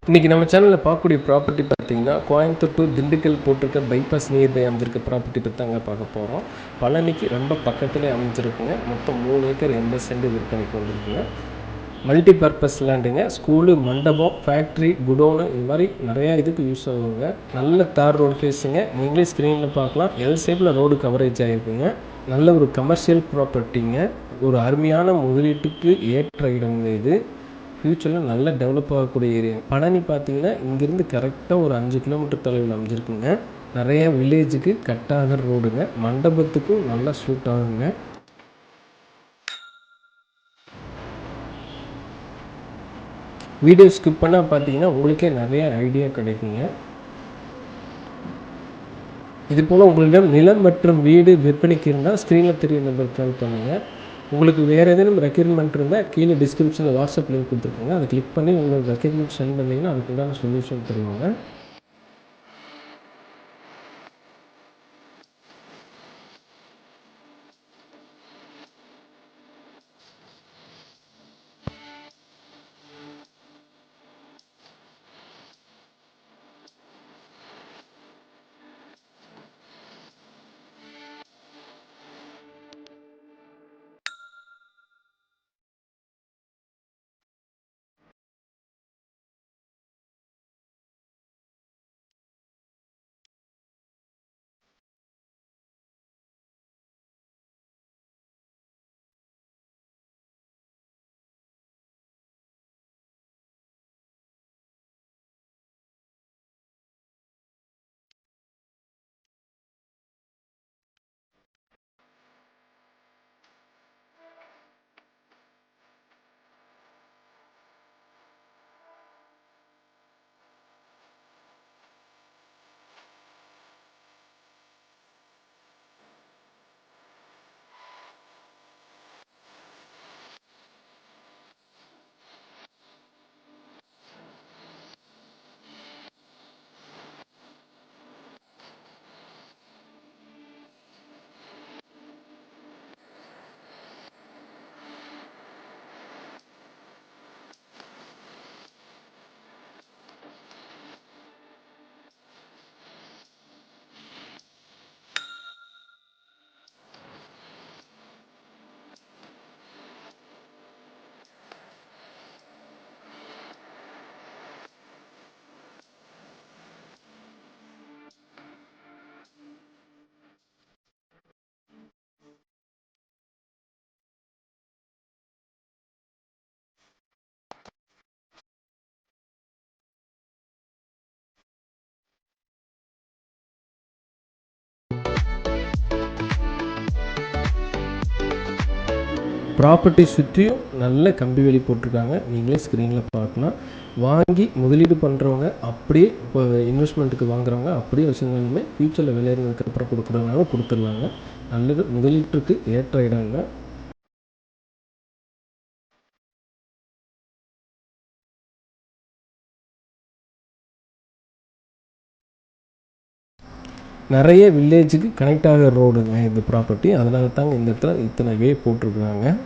இன்றைக்கி நம்ம சேனலில் பார்க்கக்கூடிய ப்ராப்பர்ட்டி பார்த்திங்கன்னா கோயம்புத்தூர் டு திண்டுக்கல் போட்டிருக்க பைபாஸ் நியர்பை அமைஞ்சிருக்க ப்ராப்பர்ட்டி பற்றி தாங்க பார்க்க போகிறோம். பழனிக்கு ரொம்ப பக்கத்துலேயே அமைஞ்சிருக்குங்க. மொத்தம் 3 ஏக்கர் 80 சென்ட் விற்பனைக்கு வந்துருக்குங்க. மல்டி பர்பஸ் லேண்டுங்க. ஸ்கூலு, மண்டபம், ஃபேக்ட்ரி, குடோனு இது மாதிரி நிறையா இதுக்கு யூஸ் ஆகுங்க. நல்ல தார் ரோடு ஃபேஸுங்க. நீங்களே ஸ்க்ரீனில் பார்க்கலாம். எல் ஷேப்பில் ரோடு கவரேஜ் ஆகிருக்குங்க. நல்ல ஒரு கமர்ஷியல் ப்ராப்பர்ட்டிங்க. ஒரு அருமையான முதலீட்டுக்கு ஏற்ற இடங்க இது. ஃப்யூச்சரில் நல்ல டெவலப் ஆகக்கூடிய ஏரியா. பழனி பார்த்திங்கன்னா இங்கேருந்து கரெக்டாக ஒரு 5 கிலோமீட்டர் தொலைவில் அமைஞ்சிருக்குங்க. நிறைய வில்லேஜுக்கு கட்டாகிற ரோடுங்க. மண்டபத்துக்கும் நல்லா சூட் ஆகுங்க. வீடியோ ஸ்கிப் பண்ணால் பார்த்தீங்கன்னா உங்களுக்கே நிறைய ஐடியா கிடைக்குங்க. இதுபோல் உங்களிடம் நிலம் மற்றும் வீடு விற்பனைக்கு இருந்தால் ஸ்க்ரீனில் தெரிய நம்பர் கால் பண்ணுங்கள். உங்களுக்கு வேறு ஏதேனும் ரெக்யர்மெண்ட் இருந்தால் கீழே டிஸ்கிரிப்ஷனில் வாட்ஸ்அப் லிங்க் கொடுத்துருக்கோங்க. அதை கிளிக் பண்ணி உங்களுக்கு ரெக்யர்மெண்ட் சென்ட் பண்ணிங்கன்னா அதுக்குண்டான சொல்யூஷன் தருவாங்க. ப்ராப்பர்ட்டி சுற்றியும் நல்ல கம்பி வேலி போட்டிருக்காங்க. நீங்களே ஸ்க்ரீனில் பார்க்கலாம். வாங்கி முதலீடு பண்ணுறவங்க அப்படியே இப்போ இன்வெஸ்ட்மெண்ட்டுக்கு வாங்குறவங்க அப்படியே வச்சுருந்தாலுமே ஃப்யூச்சரில் விளையாடுறதுக்கப்புறம் கொடுக்குறதுனால கொடுத்துருவாங்க. நல்லது முதலீட்டுக்கு ஏற்ற இடங்க. நிறைய வில்லேஜுக்கு கனெக்ட் ஆகிற ரோடுங்க இந்த ப்ராப்பர்ட்டி. அதனால தாங்க இந்த இடத்துல இத்தனை வே போட்டிருக்குறாங்க.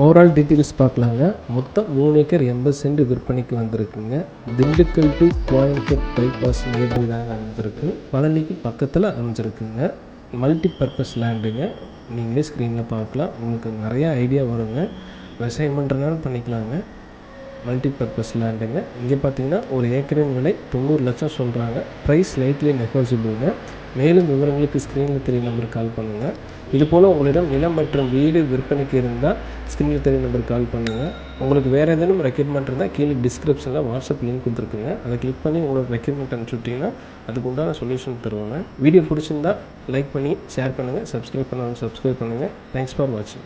ஓவரால் டீட்டெயில்ஸ் பார்க்கலாங்க. மொத்தம் 3 ஏக்கர் 80 சென்ட் விற்பனைக்கு வந்திருக்குங்க. Dindigul to Coimbatore bypass nearby தாங்க அமைஞ்சிருக்கு. பழனிக்கு பக்கத்தில் அமைஞ்சிருக்குங்க. மல்டி பர்பஸ் லேண்டுங்க. நீங்களே ஸ்க்ரீனில் பார்க்கலாம். உங்களுக்கு நிறையா ஐடியா வருங்க. விவசாயம் பண்ணுறதுனால பண்ணிக்கலாங்க. மல்டி பர்பஸ் லேண்டுங்க. இங்கே பார்த்தீங்கன்னா ஒரு ஏக்கரின் விலை 90 லட்சம் சொல்கிறாங்க. ப்ரைஸ் லைட்லி நெகோசியபிளுங்க. மேலும் விவரங்களுக்கு ஸ்க்ரீனில் தெரிய நம்பருக்கு கால் பண்ணுங்கள். இதுபோல் உங்களிடம் நிலம் மற்றும் வீடு விற்பனைக்கு இருந்தால் ஸ்க்ரீனில் தெரிய நம்பருக்கு கால் பண்ணுங்கள். உங்களுக்கு வேறு ஏதேனும் ரெக்யூர்மெண்ட் இருந்தால் கீழே டிஸ்கிரிப்ஷனில் வாட்ஸ்அப் லிங்க் கொடுத்துருக்குங்க. அதை கிளிக் பண்ணி உங்களோட ரெக்யூர்மெண்ட் அனுப்பிச்சுட்டிங்கன்னா அதுக்கு உண்டான சொல்யூஷன் தருவாங்க. வீடியோ பிடிச்சிருந்தா லைக் பண்ணி ஷேர் பண்ணுங்கள். சப்ஸ்கிரைப் பண்ணுங்கள். தேங்க்ஸ் ஃபார் வாட்சிங்.